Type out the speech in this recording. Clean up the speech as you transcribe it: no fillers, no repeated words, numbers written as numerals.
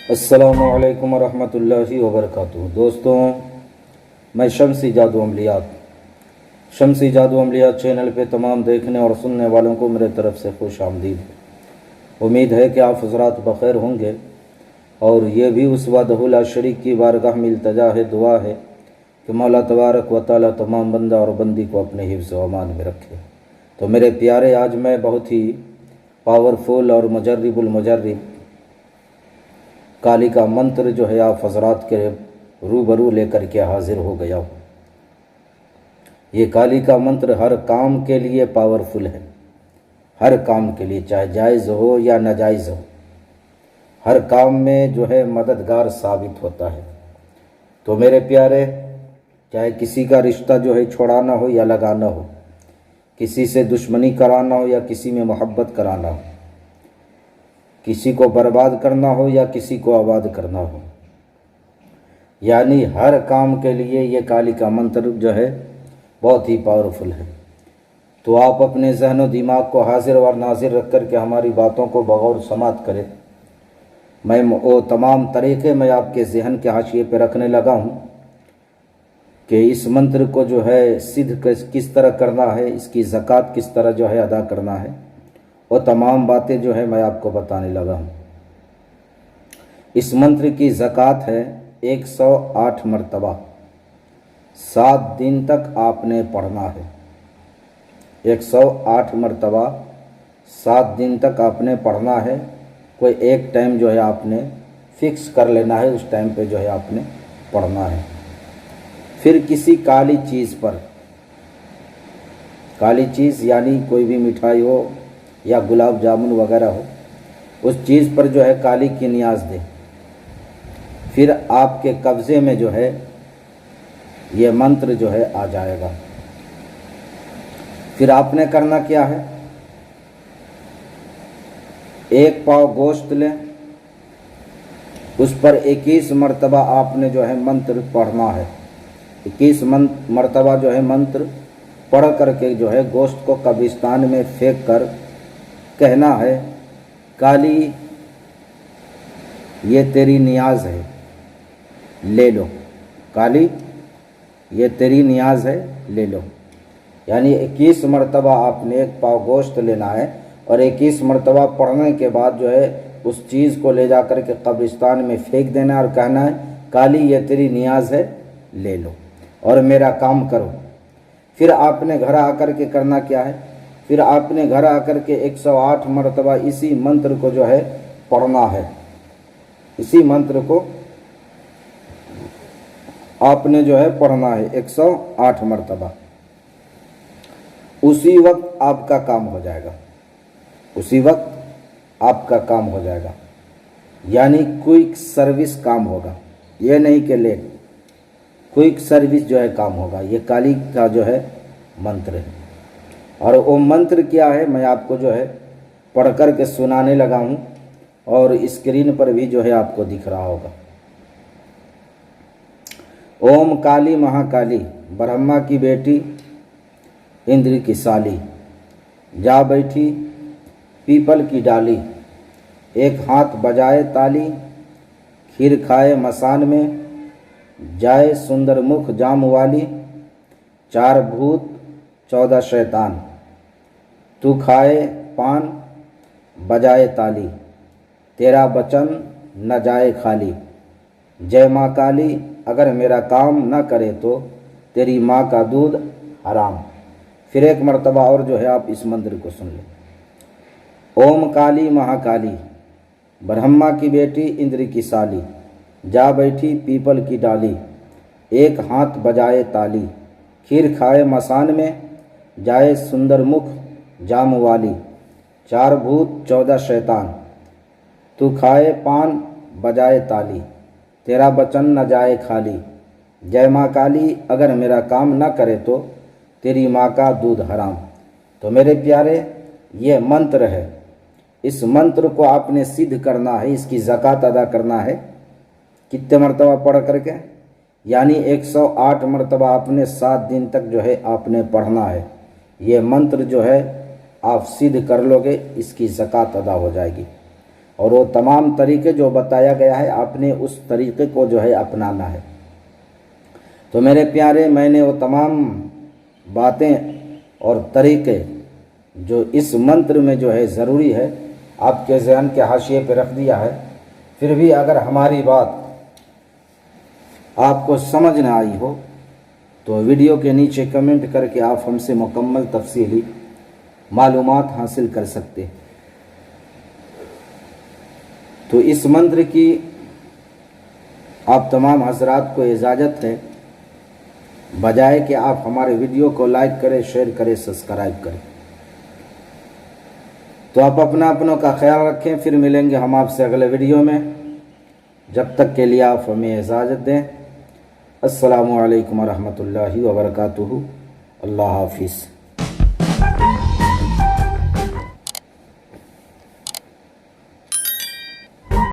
अस्सलामुअलैकुम वरहमतुल्लाहि वबरकातुहू। दोस्तों, मैं शम्सी जादू अमलियात चैनल पे तमाम देखने और सुनने वालों को मेरे तरफ से खुश आमदीद है। उम्मीद है कि आप हज़रात बख़ैर होंगे और ये भी उस वहदहुल शरीक की बारगाह में इल्तजा है, दुआ है कि मौला तबारक व तआला तमाम बंदा और बंदी को अपने हिफ्ज़ व अमान में रखे। तो मेरे प्यारे, आज मैं बहुत ही पावरफुल और मुजर्रिबुल मुजर्रिब काली का मंत्र जो है आप हज़रात के रूबरू लेकर के हाजिर हो गया हूँ। ये काली का मंत्र हर काम के लिए पावरफुल है, हर काम के लिए, चाहे जायज़ हो या नाजायज़ हो, हर काम में जो है मददगार साबित होता है। तो मेरे प्यारे, चाहे किसी का रिश्ता जो है छोड़ाना हो या लगाना हो, किसी से दुश्मनी कराना हो या किसी में मोहब्बत कराना हो, किसी को बर्बाद करना हो या किसी को आबाद करना हो, यानी हर काम के लिए ये काली का मंत्र जो है बहुत ही पावरफुल है। तो आप अपने जहन व दिमाग को हाजिर और नाजिर रख कर के हमारी बातों को बगौर समात करें। मैं वो तमाम तरीक़े मैं आपके जहन के हाशिए पे रखने लगा हूँ कि इस मंत्र को जो है सिद्ध किस तरह करना है, इसकी ज़कात किस तरह जो है अदा करना है, वो तमाम बातें जो है मैं आपको बताने लगा हूँ। इस मंत्र की ज़कात है 108 मरतबा 7 दिन तक आपने पढ़ना है। 108 मरतबा 7 दिन तक आपने पढ़ना है। कोई एक टाइम जो है आपने फिक्स कर लेना है, उस टाइम पे जो है आपने पढ़ना है। फिर किसी काली चीज़ पर, काली चीज़ यानी कोई भी मिठाई हो या गुलाब जामुन वगैरह हो, उस चीज़ पर जो है काली की नियाज दे। फिर आपके कब्ज़े में जो है ये मंत्र जो है आ जाएगा। फिर आपने करना क्या है, एक पाव गोश्त लें, उस पर 21 मरतबा आपने जो है मंत्र पढ़ना है। 21 मरतबा जो है मंत्र पढ़ करके जो है गोश्त को कब्रिस्तान में फेंक कर कहना है, काली ये तेरी नियाज है, ले लो। काली ये तेरी नियाज है, ले लो। यानी 21 मरतबा आपने एक पाव गोश्त लेना है और 21 मरतबा पढ़ने के बाद जो है उस चीज़ को ले जा कर के कब्रिस्तान में फेंक देना और कहना है, काली ये तेरी नियाज है, ले लो और मेरा काम करो। फिर आपने घर आकर के करना क्या है, फिर आपने घर आकर के 108 मरतबा इसी मंत्र को जो है पढ़ना है। इसी मंत्र को आपने जो है पढ़ना है 108 मरतबा। उसी वक्त आपका काम हो जाएगा, उसी वक्त आपका काम हो जाएगा, यानी क्विक सर्विस काम होगा। ये नहीं कि लेट, क्विक सर्विस जो है काम होगा। ये काली का जो है मंत्र है। और वो मंत्र क्या है मैं आपको जो है पढ़ कर के सुनाने लगा हूँ और स्क्रीन पर भी जो है आपको दिख रहा होगा। ओम काली महाकाली, ब्रह्मा की बेटी, इंद्र की साली, जा बैठी पीपल की डाली, एक हाथ बजाए ताली, खीर खाए मसान में, जाए सुंदर मुख जाम वाली, 4 भूत 14 शैतान, तू खाए पान बजाए ताली, तेरा बचन न जाए खाली, जय माँ काली अगर मेरा काम न करे तो तेरी माँ का दूध हराम। फिर एक मर्तबा और जो है आप इस मंत्र को सुन लें। ओम काली महाकाली, ब्रह्मा की बेटी इंद्र की साली, जा बैठी पीपल की डाली, एक हाथ बजाए ताली, खीर खाए मसान में, जाए सुंदर मुख जाम वाली, 4 भूत 14 शैतान, तू खाए पान बजाए ताली, तेरा बचन न जाए खाली, जय माँ काली अगर मेरा काम न करे तो तेरी माँ का दूध हराम। तो मेरे प्यारे, ये मंत्र है। इस मंत्र को आपने सिद्ध करना है, इसकी ज़कात अदा करना है। कितने मरतबा पढ़ करके, यानी 108 मरतबा आपने 7 दिन तक जो है आपने पढ़ना है। ये मंत्र जो है आप सिद्ध कर लोगे, इसकी ज़कात अदा हो जाएगी। और वो तमाम तरीके जो बताया गया है आपने उस तरीके को जो है अपनाना है। तो मेरे प्यारे, मैंने वो तमाम बातें और तरीके जो इस मंत्र में जो है ज़रूरी है आपके ज़हन के हाशिए पे रख दिया है। फिर भी अगर हमारी बात आपको समझ ना आई हो तो वीडियो के नीचे कमेंट करके आप हमसे मुकम्मल तफसीली मालूमात हासिल कर सकते हैं। तो इस मंत्र की आप तमाम हजरात को इजाज़त है, बजाय कि आप हमारे वीडियो को लाइक करें, शेयर करें, सब्सक्राइब करें। तो आप अपनों का ख्याल रखें। फिर मिलेंगे हम आपसे अगले वीडियो में। जब तक के लिए आप हमें इजाज़त दें। अस्सलामु अलैकुम व रहमतुल्लाहि व बरकातुहू। अल्लाह हाफिज़।